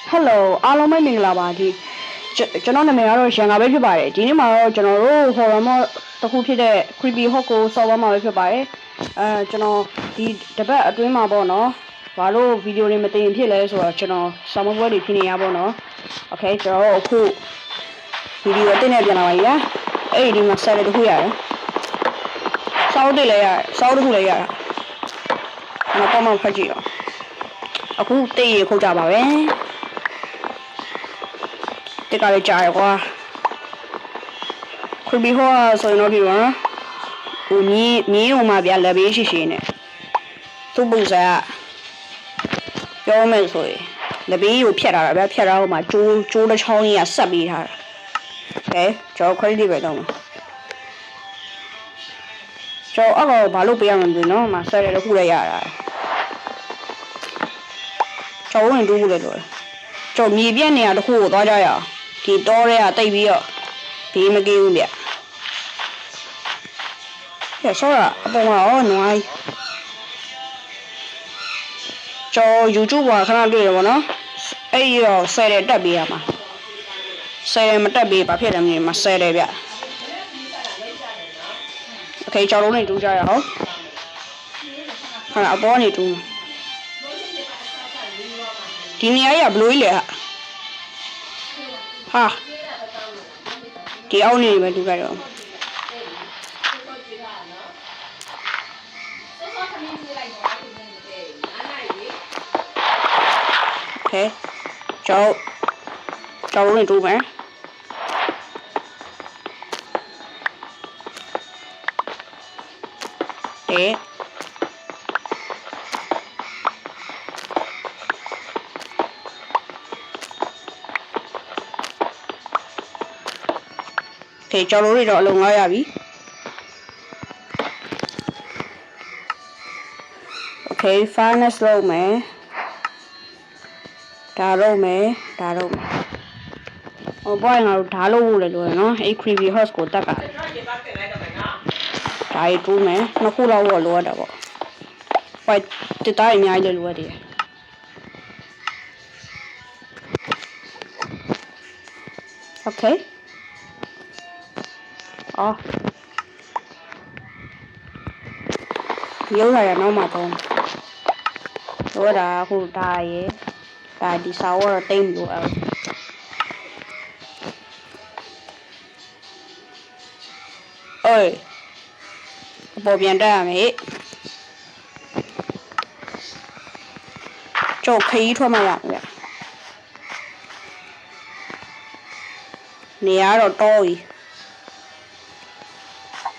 Hello အားလုံးပဲမင်္ဂလာပါဒီကျွန်တော်နာမည်ကတော့ရန်ကပဲဖြစ်ပါတယ်ဒီနေ့မှာတော့ကျွန်တော်တို့ horror mod တစ်ခုဖြစ်တဲ့ creepy hot ကိုဆော်ဝါမှာပဲဖြစ်ပါတယ်ကျွန်တော်ဒီတပတ်အတွင်းမှာပေါ့နော်ဘာလို့ဗီဒီယိုတွေမတင်ဖြစ်လဲဆိုတော့ကျွန်တော်ဆောင်းပွဲတွေဖြစ်နေရပါတော့ Okay ကျွန်တော်အခုဗီဒီယိုတင်နေပြန်လာပါပြီဗျာအဲ့ဒီမှာဆက်ရတစ်ခုရတယ်စောင်းတစ်လည်းရတယ်စောင်းတစ်ခုလည်းရတယ်ကျွန်တော်ကောမဖတ်ကြည့်တော့အခုတိတ်ရခုတ်ကြပါပဲတကယ်ကြားရကွာခွဘီဟောဆိုရင်တော့ဒီကဟိုမင်းဟိုမှာဗျာလက်ဘေးရှိရှိနဲ့သူ့ပုံစံကပြောမယ်ဆိုရင်လက်ဘေးကိုဖြတ်ထားတာဗျာဖြတ်ထားဟိုမှာကျိုးတစ်ချောင်းကြီးကဆက်ပြီးထားတာကျွန်တော် credit ပဲတော့မှာကျွန်တော်အောက်ဘာလို့ပေးရမလဲနော်မဆက်ရတဲ့ခုလည်းရတာကျွန်တော်ဝင်တူးလို့လည်းကျွန်တော်မြေပြက်နေရတခုကိုသွားကြရအောင်ဒီတော့ရဲကတိတ်ပြီးတော့ဘေးမကေးဘူးဗျ။ဆောရအပေါ်မှာနွားကျော် YouTube ကခဏတွေ့တယ်ဗောနော်။အဲ့ရောဆယ်တယ်တက်ပေးရမှာ။ဆယ်တယ်မတက်ပေးဘာဖြစ်တယ်မင်းမဆယ်တယ်ဗျ။ Okay ကျော်လုံးနေတူးကြရအောင်။ခဏအပေါ်နေတူးဒီနေရာကြီးကဘလို့ကြီးလဲဟာဒီအောက်နေပဲတူကြတော့โอเคကျောင်းနေတူမယ်ကျော်လို့ရတော့အလုံး900ရပြီ Okay furnace လုပ်မယ်ဒါလုပ်မယ်ဟိုဘွိုင်းကတော့ဓာတ်လို့လို့လေနော်အဲ့ creepy house ကိုတက်ကဒါရီတူးမယ်နှစ်ခုလောက်တော့လိုရတာပေါ့ဟိုတစ်တိုင်းအများကြီးလိုရတယ်Okayရုပ်ရရနောက်မှာတော့တော့ဒါဟိုဒါရဲ့ဒါဒီစာဝရတိတ်လို့အေးပေါ်ပြန်တက်ရမယ်ကျုပ်ခရီးထွက်မှရမယ်နေရတော့တော့ကြီး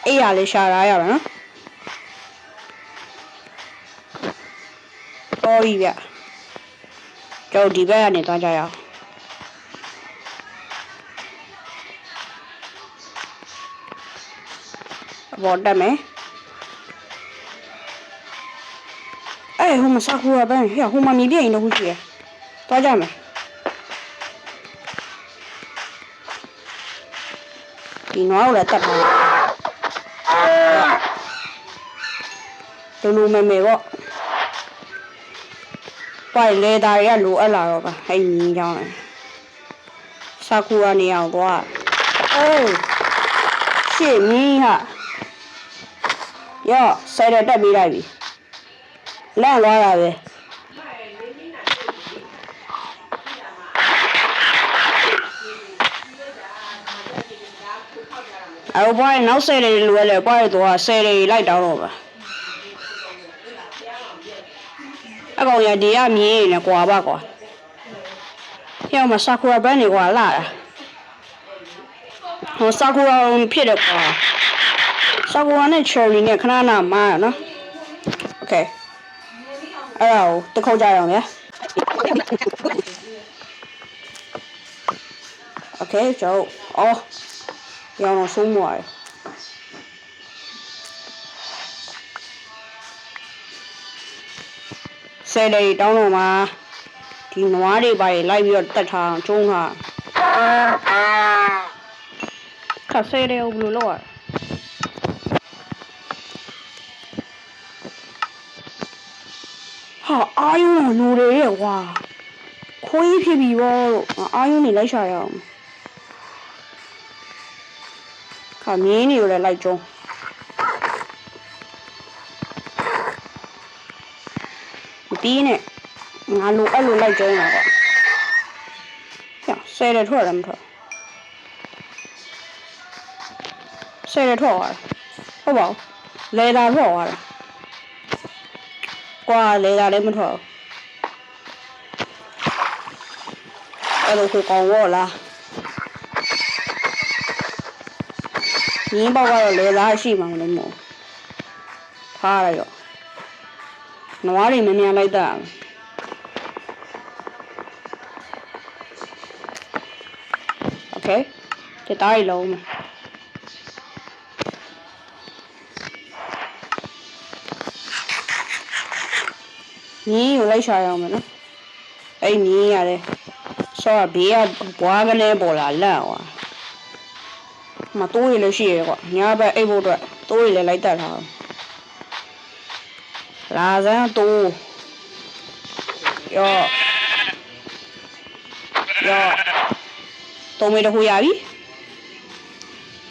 အဲ့ရလေးရှာရပါနော်တော်ပြီဗျကျော်ဒီဘက်ကနေသွားကြရအောင်အပေါ်တက်မယ်အဲ့ဟိုမှာစကူရပန်းဟဲ့ဟိုမှာမြေပြည့်ရင်တော့ခုရှိရသွားကြမယ်ဒီနွားကိုလည်းတက်ထားလူမဲမဲပေါ့ပိုင်လေဒါရရလိုအပ်လာတော့ပါဟိုင်းမြင်းကြောင်းလေစကူကနေအောင်သွားအေးရှေ့မြင်းဟာရောဆယ်ရတက်ပြီးလိုက်ပြီလန့်သွားတာပဲအဲ့ဘွားနောက်ဆယ်ရလိုလဲဘွားတော့ဆယ်ရလိုက်တောင်းတော့ပါအကောင်ရဒီကမြင်းနေကွာပါကွာပြောမဆာကူရာဘန်နေကွာလာတာဟိုဆာကူရာဖြစ်တယ်ကွာဆာကူရာနဲ့ချယ်ရီနဲ့ခဏနာမားနော်โอเคအဲ့ဒါကိုတစ်ခေါက်ကြရအောင်ဗျာโอเคကျော်ရောင်းတော့ဆုံးမွားဆယ်လေးတောင်းတော့မှာဒီနွားတွေပါလိုက်ပြီးတော့တက်ထားအောင်ကျုံးထားခါဆယ်လေးဘယ်လိုလုပ်ရဟာအာယုံလူတွေရဲ့ကွာခွ ခိုးဖြစ်ပြီပေါ့အာယုံနေလိုက်ရှာရအောင်ခါမင်းနေကိုလည်းလိုက်ကျုံးဒီနဲ့ငါလိုအဲ့လိုလိုက်ကျုံးတာကွာဆယ်ရထွက်တယ်မထွက်ဆယ်ရထွက်သွားတယ်ဟုတ်ပါဘူးလေသာထွက်သွားတယ်ကွာလေသာလည်းမထွက်ဘူးအဲ့လိုကိုကောင်းရောလားရင်းပေါက်ကတော့လေသာရှိမှမလို့မို့ထားရရောနွားတွေမမြန်လိုက်တာโอเคဒီတားရီလုံးမယ်မြင်းကိုလိုက်ရှာရအောင်မယ်နော်အဲ့မြင်းရတယ်ဆောကဘေးကဘွားကနေပေါ်လာလန့်သွားမတိုးရလို့ရှိရကွာညာဘက်အိတ်ဖို့အတွက်တိုးရလည်းလိုက်တတ်ထားအောင်လာစမ်းတိုးရောတုံးမေတခုရပြီ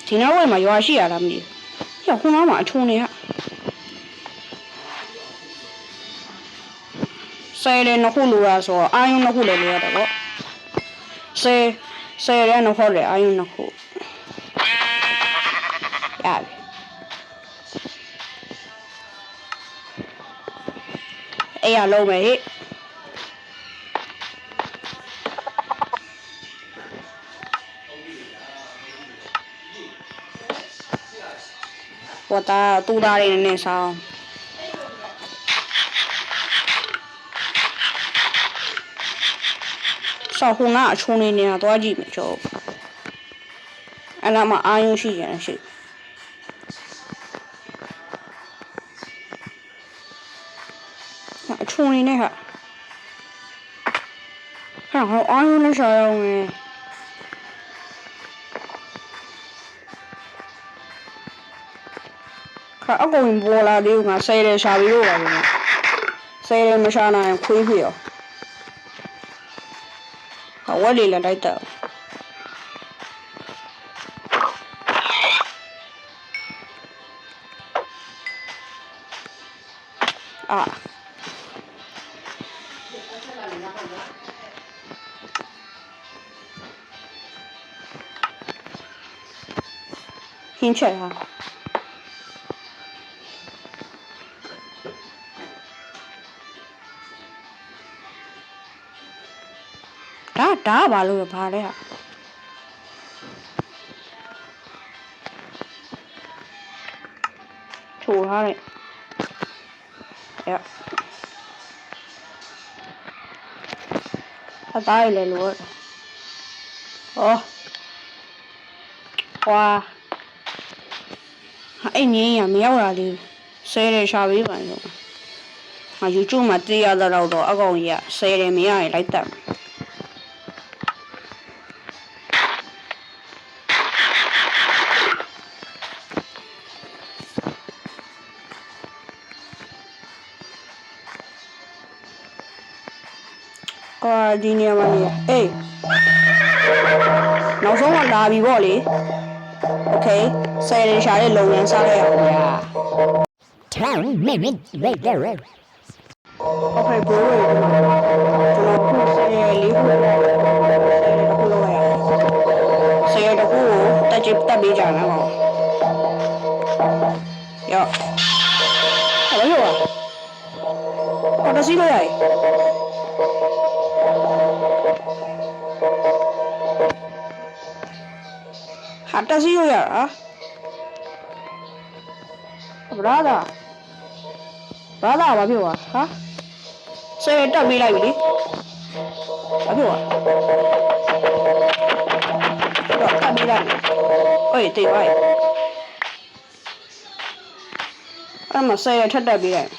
ဒီနောက်ဝဲမှာရွာရှိရလားမသိဘူးရောခုနမှာအထုံနေရဆယ်တယ်နှစ်ခုလိုရဆိုအာယုံနှစ်ခုလည်းလိုရတယ်ပေါ့ဆယ်ရနှစ်ခုလည်းအာယုံနှစ်ခုရပြီအဲ့ရလုံးမယ်ဟိဝတ်တာတူတာတွေနဲ့ဆောင်းဆောက်ခုနအချုံနေနေတာသွားကြည့်မယ်ကျော်အဲ့ဒါမှအာယုံရှိကြတယ်ရှိအချုံနေနဲ့ဟာအာယုံနဲ့ရှာရအောင်မယ်အကုန်ပေါ်လာသေးဘူးငါဆယ်တယ်ရှာပြီးတော့ပါမယ်ဆယ်တယ်မရှာနိုင်ခွေးဖြစ်ရောဝက်လေးလည်းလိုက်တော့ဟင်းချက်ဟာဒါဘာလို့ဘာလဲဟာချိုးထားတယ်အသားရည်လည်းလို့ဟောကွာအဲ့ငင်းရမရောက်လာသေးဆဲတယ်ရှာပေးပါလို့ငါ YouTube မှာသိရတော့အကောင်ကြီးကဆဲတယ်မရရင်လိုက်တက်ဒီနေရာမှာနေအေးနောက်ဆုံးကလာပြီပေါ့လေโอเคဆယ်ရရှာတဲ့လုပ်ငန်းစားလိုက်အောင်ဗျာ Town minute later. Okay bro ကျွန်တော်ခုဆယ်ရလေးခုဆယ်ရတစ်ခုလောက်ရဆယ်ရတစ်ခုကိုတက်ချစ်တက်ပေးကြတယ်ဟောရောဟယ်လိုတစီလို့ရည်ဟာတစီလို့ရတာဘရာဒါဘာဖြစ်သွားဟာဆယ်တက်ပေးလိုက်ပြီလေဘာဖြစ်သွားတော့တက်ပေးလိုက်ဟေးတေးပါ့အဲ့မှာဆယ်ထက်တက်ပေးလိုက်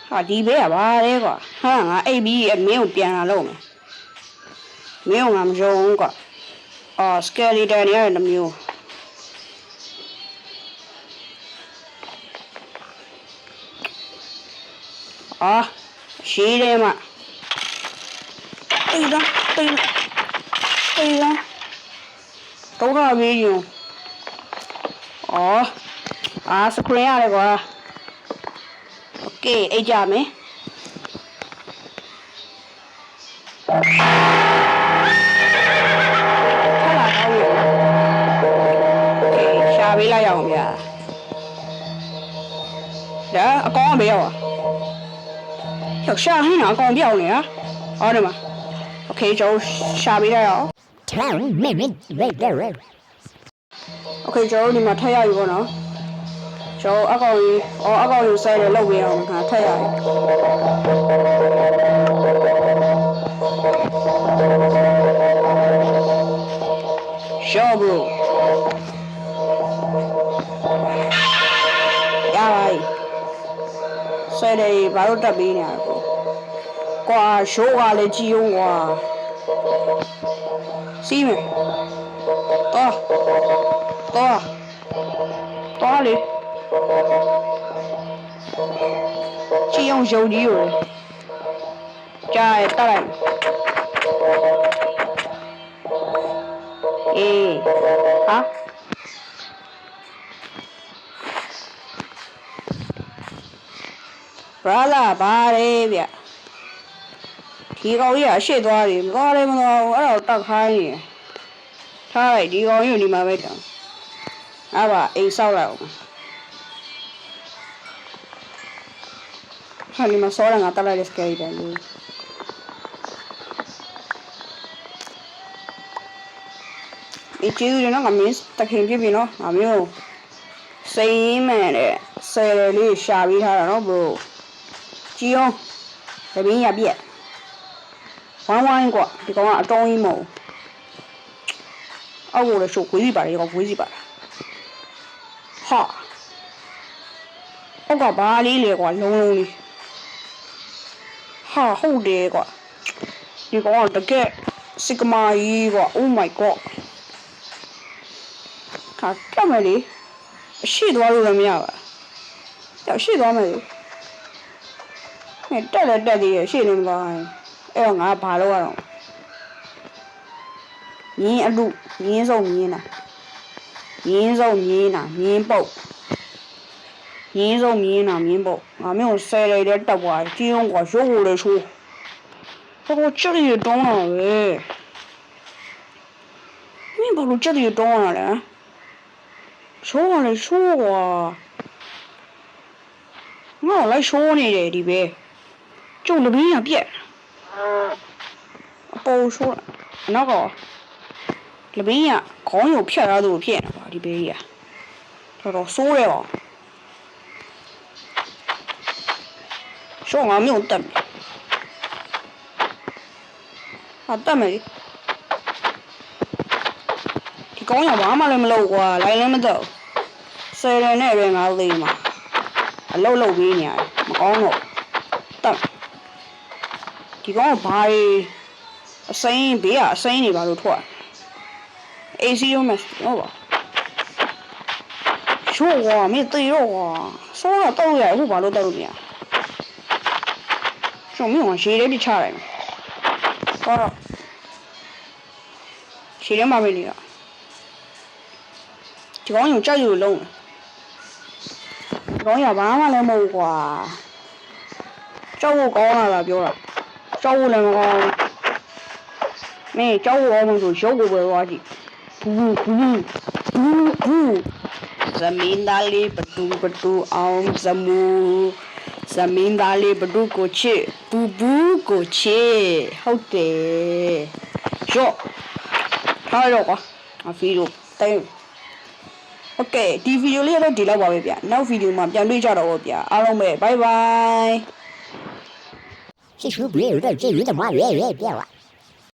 ဟာဒီဘေးကဘာလဲကွာဟာငါအိပ်ပြီးမင်းကိုပြန်လာလို့မယ်မင်းကငါမယုံဘူးကွာအော်စကယ်လီတန်ရဲ့နှမျိုးရှိတယ်မ对的，都看没有？哦，啊是这样的个。OK， A 加没？太难搞了。OK， 下回来要不呀？来，讲没有啊？要下回哪讲表呢？好的嘛。OK， 就下回来要。 10 minutes later. OK， 就你们睇下如果呢？就一個月，我一個月細嚟撈嘢，我睇下。Sure bro。ရပါပြီ။細嚟ဘာလို့တက်ပေးနေရလဲ။ကွာရှိုးကလည်းကြည်အောင်ကွာ။စီးမယ်။သွားလေ။ကြည်အောင်ယုံကြည်ကိုကြားရတက်လိုက်အေးဟာဘရာလာဘာလဲဗျဒီကောင်ကြီးအရှိသွားတယ်မသွားလဲမသွားဘူးအဲ့တော့တက်ခိုင်းနေထားလိုက်ဒီကောင်ကြီးဒီမှာပဲတောင်အဲ့ပါအိမ်ဆောက်လိုက်အောင်ဟာဒီမှာစောရငါတက်လိုက်တဲ့စကယ်တယ်လို့ဒီကျူးရနော်ငါမင်းတခင်ပြပြီနော်ငါမျိုးစိန်ရင်းမှန်တဲ့ဆယ်ရလေးရှာပြီးထားတာနော် bro ကြည်အောင်တပင်းရပြက်ဝိုင်းဝိုင်းကွာဒီကောင်ကအတုံးကြီးမဟုတ်အောက်ကိုလည်းရှုပ်ခွေးစီပါတယ်ကောင်ခွေးစီပါဟာအောက်ကဘာလေးလေကွာလုံးလုံးလေးဟာဟုတ်တယ်ကွာဒီကောင်ကတကယ်စစ်ကမာကြီးကွာ oh my god ဟာကမလေးအရှိသွားလို့လည်းမရပါကြောက်ရှိသွားမယ်လေတက်လည်းတက်သေးရဲ့ရှိနေမလားအဲ့တော့ငါဘာလုပ်ရအောင်မြင်းအလူမြင်းစုံမြင်းတာမြင်းစုံမြင်းတာမြင်းပုတ်မြင်းစုံမြင်းတာမြင်းပုတ်ငါမျိုးဆယ်လိုက်တဲ့တက်သွားကျင်းကွာရုပ်ကိုလည်းချိုးဟိုကြက်ရတောင်းတာပဲမင်းဘာလို့ကြက်ရတောင်းရလဲချိုးရလဲချိုးကွာငါလိုက်ချိုးနေတယ်ဒီပဲကျုပ်လပင်းရပြက်အပေါ်ချိုးအနောက်ကလပင်းရခေါင်းရုပ်ဖြတ်ရသူဖြစ်နေတာပါဒီဘေးကြီးတော်တော်ဆိုးတယ်ပါရှောင်းငါမျိုးတက်မယ်ဟာတက်မယ်ဒီကောင်းရဘာမှလည်းမလုပ်ကွာလိုက်လည်းမတော့ဆယ်ရနဲ့ပဲငါသိမှာအလုတ်လုတ်ပြီးနေရတယ်မကောင်းတော့တက်ဒီကောင်ဘာအစိမ်းဘေးကအစိမ်းနေပါလို့ထွက်အေးစီရောမဟုတ်ပါချိုးကွာမင်းတေရောကွာစောတော့ရအခုဘာလို့တက်လို့မရရှုံမင်းကရှည်လေးပြချလိုက်မယ်တော့ရှည်လေးမပဲနေတော့ဒီကောင်ရုံကြောက်ရွံ့လုံးဒီကောင်ရဘာမှလည်းမဟုတ်ကွာကြောက်ဖို့ကောင်းလာပြောတာကြောက်ဖို့လည်းမကောင်းမင်းကြောက်ဖို့အောင်ဆိုရုပ်ကိုပဲသွားကြည့်ဘူးZamindali betul-betul Zamindali betul koche bubu koche ဟုတ်တယ်ရော့ထားတော့ကွာအဖီတို့တိုင်းโอเคဒီဗီဒီယိုလေးတော့ဒီလောက်ပါပဲဗျနောက်ဗီဒီယိုမှာပြန်တွေ့ကြတော့ဗောဗျအားလုံးပဲ bye bye 是属不是有点这有点妈越变了。